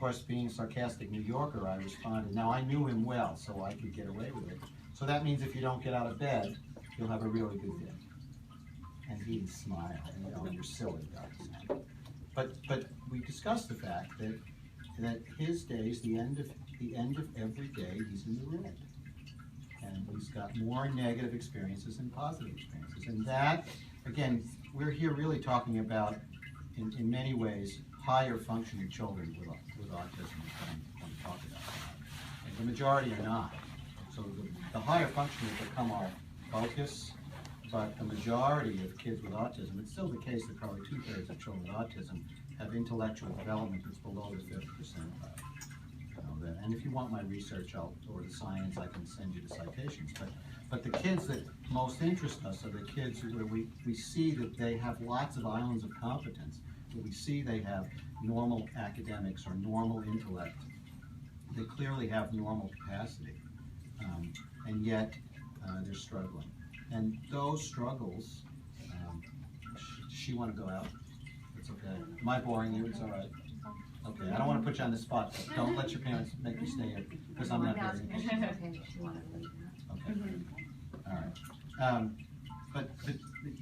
course, being a sarcastic New Yorker, I responded, now I knew him well, so I could get away with it. So that means if you don't get out of bed, you'll have a really good day. And he'd smile, and you're silly, guys. But we discussed the fact that his days, the end of every day, he's in the red. And he's got more negative experiences than positive experiences. And that, again, we're here really talking about, in many ways, higher functioning children with autism when we talk about that. And the majority are not. So the higher functioning will become our focus, but the majority of kids with autism, it's still the case that probably 2/3 of children with autism have intellectual development that's below the 5th percentile. And if you want my research or the science, I can send you the citations. But the kids that most interest us are the kids where we see that they have lots of islands of competence, where we see they have normal academics or normal intellect. They clearly have normal capacity, and yet they're struggling. And those struggles, she want to go out? It's okay. Am I boring you? It's all right. Okay, I don't want to put you on the spot, but don't let your parents make you stay here, because I'm not very interested. Okay, all right. But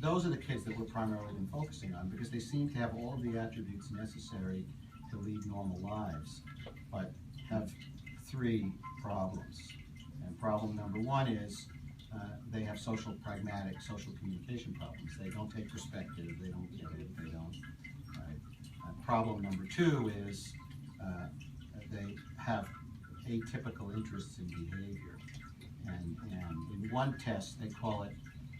those are the kids that we're primarily been focusing on, because they seem to have all of the attributes necessary to lead normal lives, but have 3 problems. And problem number 1 is they have social communication problems. They don't take perspective, they don't get it, they don't. Problem number 2 is they have atypical interests in behavior. And in one test, they call it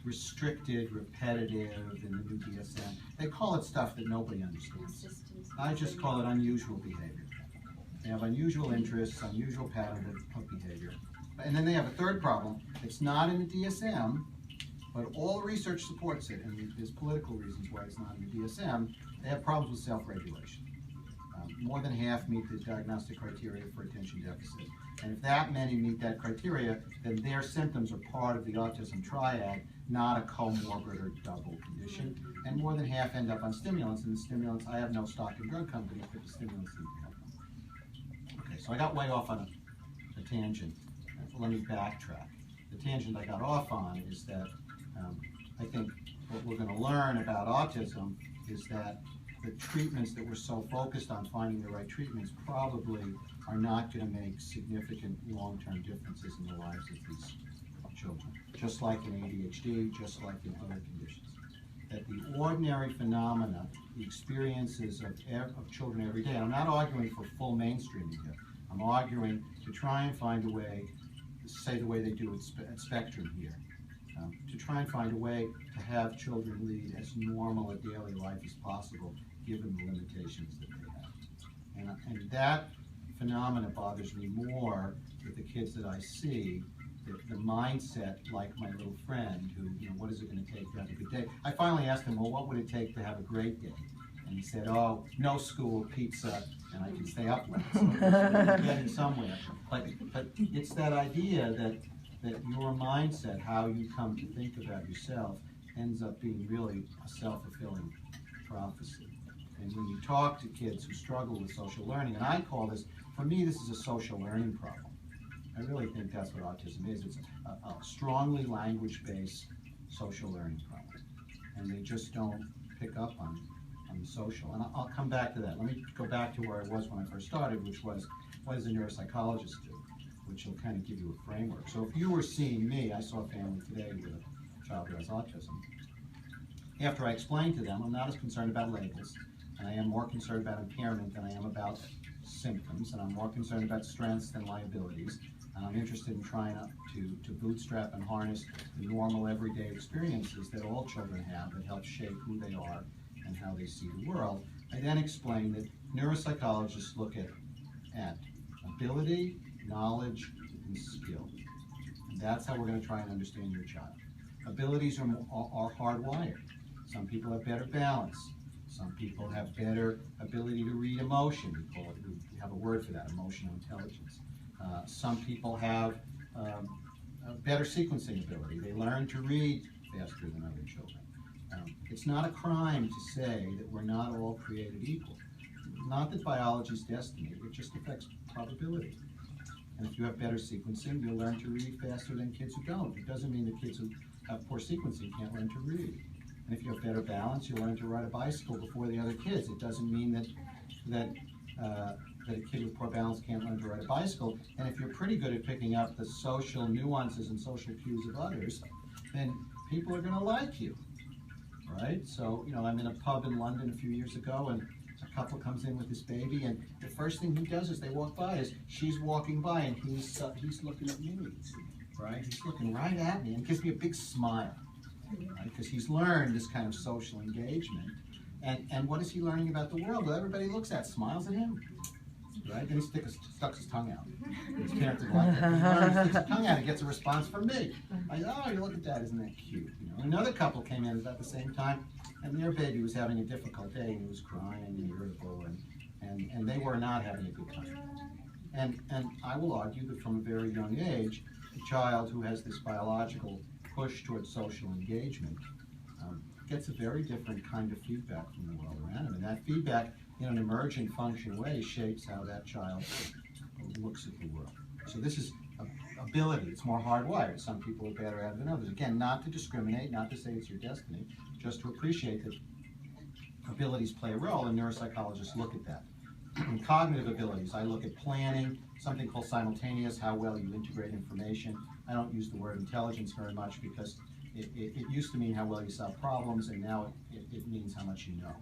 restricted, repetitive, in the new DSM. They call it stuff that nobody understands. I just call it unusual behavior. They have unusual interests, unusual pattern of behavior. And then they have a 3rd problem. It's not in the DSM, but all research supports it, and there's political reasons why it's not in the DSM. They have problems with self-regulation. More than half meet the diagnostic criteria for attention deficit. And if that many meet that criteria, then their symptoms are part of the autism triad, not a comorbid or double condition. And more than half end up on stimulants, and the stimulants, I have no stock in drug companies, but the stimulants seem to help them. Okay, so I got way off on a tangent. Let me backtrack. The tangent I got off on is that I think what we're going to learn about autism is that the treatments that we're so focused on finding the right treatments probably are not going to make significant long-term differences in the lives of these children, just like in ADHD, just like in other conditions. That the ordinary phenomena, the experiences of children every day, and I'm not arguing for full mainstreaming here, I'm arguing to try and find a way, say the way they do at Spectrum here, to try and find a way to have children lead as normal a daily life as possible, given the limitations that they have. And that phenomena bothers me more with the kids that I see, the mindset, like my little friend, who, what is it going to take to have a good day? I finally asked him, well, what would it take to have a great day? And he said, oh, no school, pizza, and I can stay up late. So we're getting somewhere. But it's that idea that your mindset, how you come to think about yourself, ends up being really a self-fulfilling prophecy. And when you talk to kids who struggle with social learning, and I call this, for me, this is a social learning problem. I really think that's what autism is. It's a strongly language-based social learning problem. And they just don't pick up on the social. And I'll come back to that. Let me go back to where I was when I first started, which was, what does a neuropsychologist do? Which will kind of give you a framework. So if you were seeing me, I saw a family today with a child who has autism. After I explained to them, I'm not as concerned about labels, and I am more concerned about impairment than I am about symptoms, and I'm more concerned about strengths than liabilities, and I'm interested in trying to bootstrap and harness the normal everyday experiences that all children have that help shape who they are and how they see the world. I then explained that neuropsychologists look at ability, knowledge, and skill. And that's how we're going to try and understand your child. Abilities are hardwired. Some people have better balance. Some people have better ability to read emotion. We have a word for that, emotional intelligence. Some people have a better sequencing ability. They learn to read faster than other children. It's not a crime to say that we're not all created equal. not that biology is destiny, it just affects probability. And if you have better sequencing, you'll learn to read faster than kids who don't. It doesn't mean that kids who have poor sequencing can't learn to read. And if you have better balance, you'll learn to ride a bicycle before the other kids. It doesn't mean that a kid with poor balance can't learn to ride a bicycle. And if you're pretty good at picking up the social nuances and social cues of others, then people are going to like you, right? So, you know, I'm in a pub in London a few years ago, and a couple comes in with this baby, and the first thing he does as they walk by is she's walking by, and he's looking at me, right? He's looking right at me and gives me a big smile, right? Because he's learned this kind of social engagement. And what is he learning about the world? Well, everybody looks at, smiles at him, right? Then he stuck his tongue out. His parents didn't like that. He learns, sticks his tongue out, and gets a response from me. I go, oh, you look at that, isn't that cute? You know, another couple came in at the same time, and their baby was having a difficult day, and he was crying and irritable, and they were not having a good time. And I will argue that from a very young age, a child who has this biological push towards social engagement gets a very different kind of feedback from the world around him. And that feedback, in an emergent function way, shapes how that child looks at the world. So this is ability. It's more hardwired. Some people are better at it than others. Again, not to discriminate, not to say it's your destiny, just to appreciate that abilities play a role, and neuropsychologists look at that. In cognitive abilities, I look at planning, something called simultaneous, how well you integrate information. I don't use the word intelligence very much because it used to mean how well you solve problems, and now it means how much you know.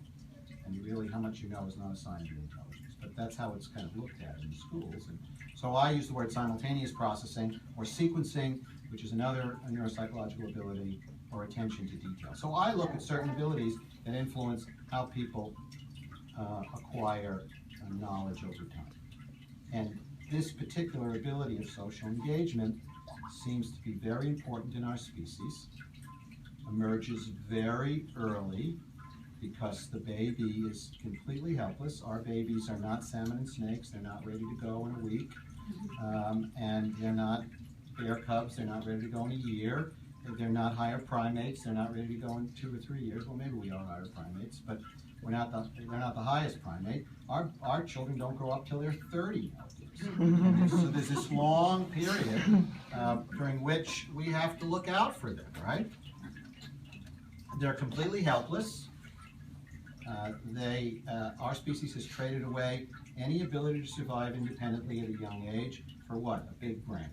And really, how much you know is not a sign of your intelligence. But that's how it's kind of looked at in schools. And so I use the word simultaneous processing or sequencing, which is another neuropsychological ability, or attention to detail. So I look at certain abilities that influence how people acquire knowledge over time. And this particular ability of social engagement seems to be very important in our species, emerges very early because the baby is completely helpless. Our babies are not salmon and snakes. They're not ready to go in a week. And they're not bear cubs. They're not ready to go in a year. They're not higher primates. They're not ready to go in 2 or 3 years. Well, maybe we are higher primates, but they're not the highest primate. Our children don't grow up till they're 30 nowadays. So there's this long period during which we have to look out for them, right? They're completely helpless. Our species has traded away any ability to survive independently at a young age for what? A big brain.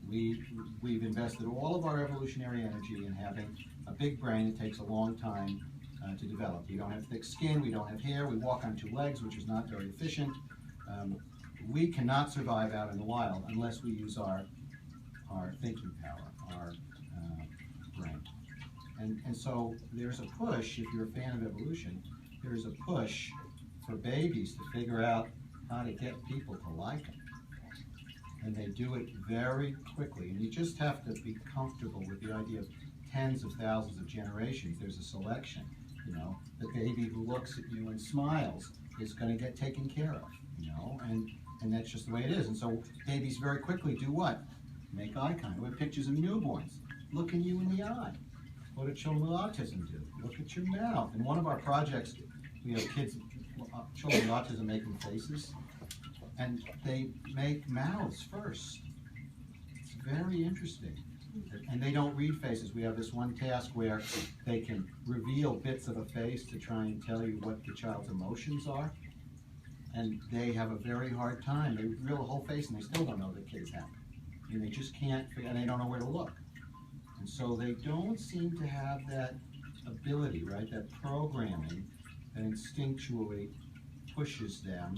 We've invested all of our evolutionary energy in having a big brain that takes a long time to develop. We don't have thick skin, we don't have hair, we walk on 2 legs, which is not very efficient. We cannot survive out in the wild unless we use our thinking power, our brain. And so there's a push, if you're a fan of evolution, there's a push for babies to figure out how to get people to like them. And they do it very quickly. And you just have to be comfortable with the idea of tens of thousands of generations. There's a selection, you know. The baby who looks at you and smiles is going to get taken care of, you know, and that's just the way it is. And so babies very quickly do what? Make eye contact. We have pictures of newborns looking you in the eye. What do children with autism do? Look at your mouth. In one of our projects, we have children with autism making faces, and they make mouths first. It's very interesting. And they don't read faces. We have this one task where they can reveal bits of a face to try and tell you what the child's emotions are. And they have a very hard time. They reveal the whole face and they still don't know the kid's happy. And they just can't figure, and they don't know where to look. And so they don't seem to have that ability, right, that programming that instinctually pushes them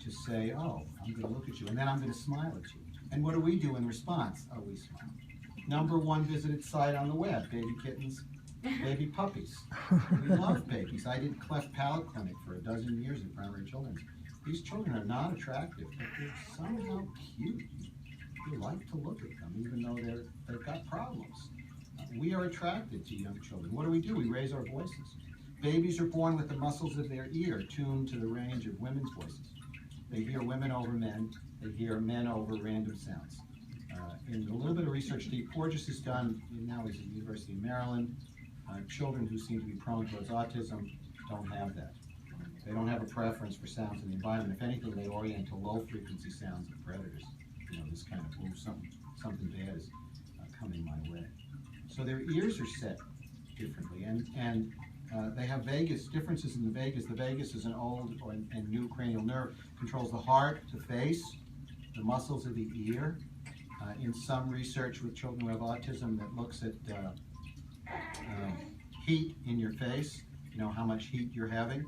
to say, oh, I'm going to look at you, and then I'm going to smile at you. And what do we do in response? Oh, we smile. #1 visited site on the web, baby kittens, baby puppies. We love babies. I did cleft palate clinic for 12 years in primary children. These children are not attractive, but they're somehow cute. You like to look at them, even though they've got problems. We are attracted to young children. What do? We raise our voices. Babies are born with the muscles of their ear tuned to the range of women's voices. They hear women over men. They hear men over random sounds. In a little bit of research Steve Porges has done, now he's at the University of Maryland, children who seem to be prone towards autism don't have that. They don't have a preference for sounds in the environment. If anything, they orient to low-frequency sounds of predators. You know, this kind of, oh, something bad is coming my way. So their ears are set differently, and they have vagus, differences in the vagus. The vagus is an old and new cranial nerve, controls the heart, the face, the muscles of the ear. In some research with children who have autism that looks at heat in your face, you know, how much heat you're having,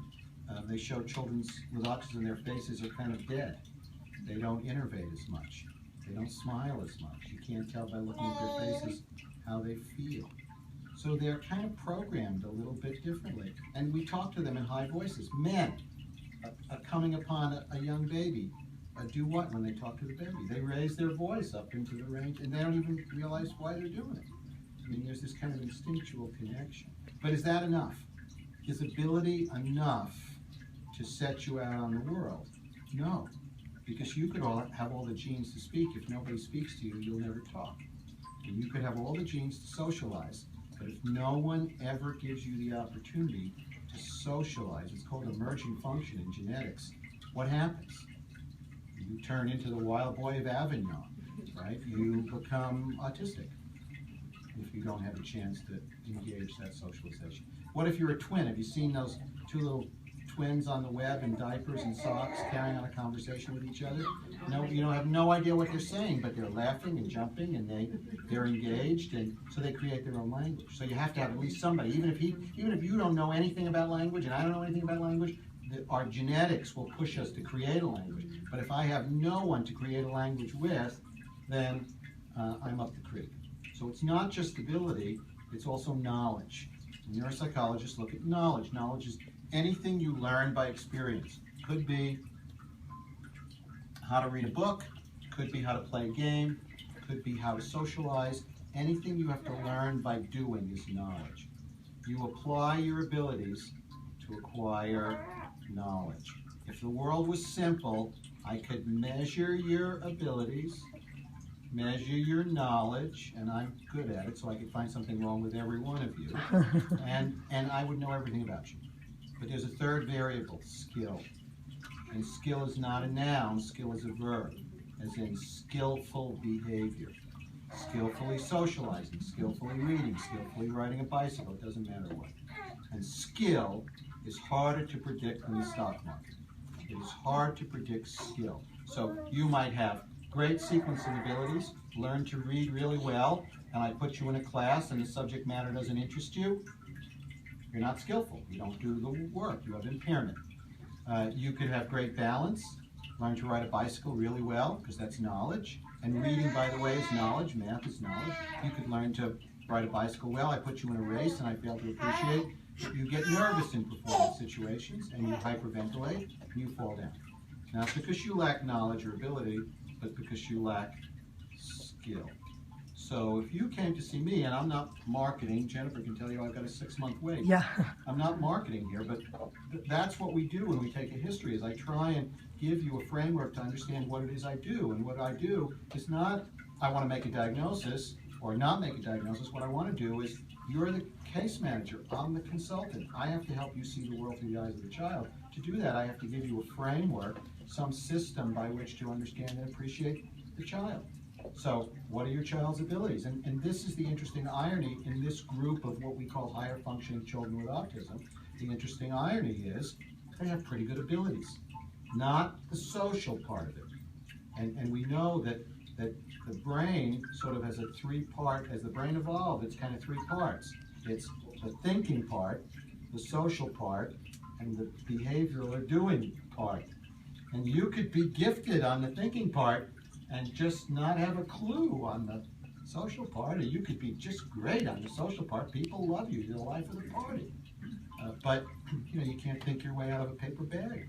they show children with autism, their faces are kind of dead. They don't innervate as much. They don't smile as much. You can't tell by looking at their faces how they feel. So they're kind of programmed a little bit differently. And we talk to them in high voices. Men coming upon a young baby do what when they talk to the baby? They raise their voice up into the range, and they don't even realize why they're doing it. I mean, there's this kind of instinctual connection. But is that enough? Is ability enough to set you out on the world? No, because you could have all the genes to speak. If nobody speaks to you, you'll never talk. And you could have all the genes to socialize, but if no one ever gives you the opportunity to socialize, it's called emergent function in genetics, what happens? You turn into the wild boy of Avignon, right? You become autistic if you don't have a chance to engage that socialization. What if you're a twin? Have you seen those two little twins on the web in diapers and socks carrying on a conversation with each other? No, you have no idea what they're saying, but they're laughing and jumping, and they're engaged, and so they create their own language. So you have to have at least somebody, even if you don't know anything about language, and I don't know anything about language, our genetics will push us to create a language. But if I have no one to create a language with, then I'm up the creek. So it's not just ability, it's also knowledge. Neuropsychologists look at knowledge. Knowledge is anything you learn by experience. Could be how to read a book, could be how to play a game, could be how to socialize. Anything you have to learn by doing is knowledge. You apply your abilities to acquire knowledge. If the world was simple, I could measure your abilities, measure your knowledge, and I'm good at it, so I could find something wrong with every one of you, and I would know everything about you. But there's a third variable, skill. And skill is not a noun, skill is a verb, as in skillful behavior. Skillfully socializing, skillfully reading, skillfully riding a bicycle, it doesn't matter what. And skill is harder to predict than the stock market. It is hard to predict skill. So you might have great sequencing abilities, learn to read really well, and I put you in a class and the subject matter doesn't interest you, you're not skillful. You don't do the work. You have impairment. You could have great balance, learn to ride a bicycle really well, because that's knowledge. And reading, by the way, is knowledge. Math is knowledge. You could learn to ride a bicycle well. I put you in a race and I fail to appreciate. You get nervous in performance situations and you hyperventilate and you fall down. Not because you lack knowledge or ability, but because you lack skill. So if you came to see me, and I'm not marketing, Jennifer can tell you I've got a 6-month wait. Yeah. I'm not marketing here, but that's what we do when we take a history, is I try and give you a framework to understand what it is I do. And what I do is not, I want to make a diagnosis or not make a diagnosis. What I want to do is, you're the case manager, I'm the consultant. I have to help you see the world through the eyes of the child. To do that, I have to give you a framework, some system by which to understand and appreciate the child. So, what are your child's abilities? And this is the interesting irony in this group of what we call higher functioning children with autism. The interesting irony is they have pretty good abilities, not the social part of it. And we know that the brain sort of has a three-part, as the brain evolved, it's kind of three parts. It's the thinking part, the social part, and the behavioral or doing part. And you could be gifted on the thinking part and just not have a clue on the social part, or you could be just great on the social part. People love you, you're the life of the party. But you can't think your way out of a paper bag.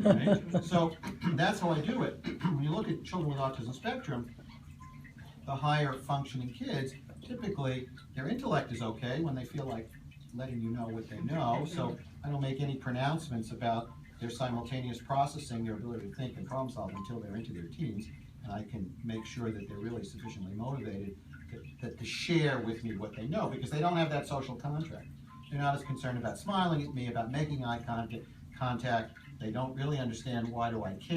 Right? So that's how I do it. When you look at children with autism spectrum, the higher functioning kids, typically their intellect is okay when they feel like letting you know what they know. So I don't make any pronouncements about their simultaneous processing, their ability to think and problem solve until they're into their teens. And I can make sure that they're really sufficiently motivated to share with me what they know, because they don't have that social contract. They're not as concerned about smiling at me, about making eye contact. contact. They don't really understand, why do I care?